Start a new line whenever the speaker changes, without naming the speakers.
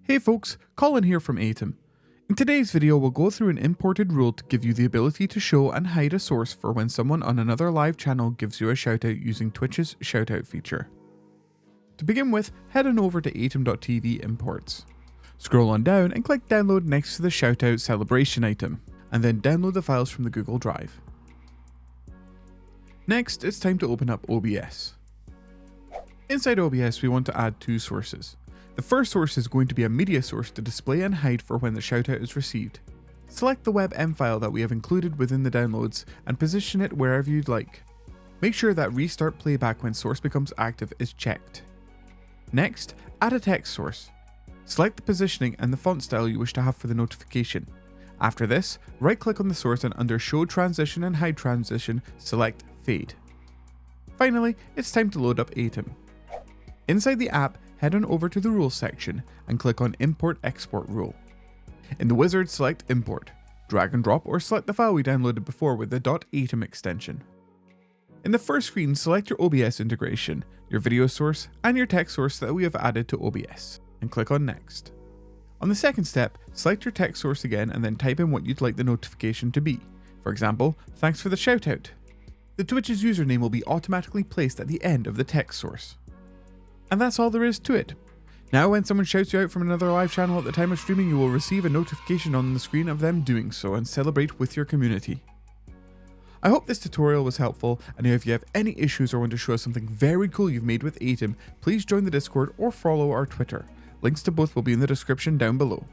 Hey folks, Colin here from Aitum. In today's video we'll go through an imported rule to give you the ability to show and hide a source for when someone on another live channel gives you a shoutout using Twitch's Shoutout feature. To begin with, head on over to Aitum.tv imports. Scroll on down and click download next to the Shoutout celebration item, and then download the files from the Google Drive. Next, it's time to open up OBS. Inside OBS we want to add two sources. The first source is going to be a media source to display and hide for when the shoutout is received. Select the WebM file that we have included within the downloads and position it wherever you'd like. Make sure that restart playback when source becomes active is checked. Next, add a text source. Select the positioning and the font style you wish to have for the notification. After this, right click on the source and under Show Transition and Hide Transition, select Fade. Finally, it's time to load up Aitum. Inside the app, head on over to the Rules section and click on Import Export Rule. In the wizard, select Import, drag and drop or select the file we downloaded before with the .aitum extension. In the first screen, select your OBS integration, your video source, and your text source that we have added to OBS, and click on Next. On the second step, select your text source again and then type in what you'd like the notification to be. For example, thanks for the shoutout. The Twitch's username will be automatically placed at the end of the text source. And that's all there is to it. Now when someone shouts you out from another live channel at the time of streaming, you will receive a notification on the screen of them doing so and celebrate with your community. I hope this tutorial was helpful, and if you have any issues or want to show us something very cool you've made with Aitum, please join the Discord or follow our Twitter. Links to both will be in the description down below.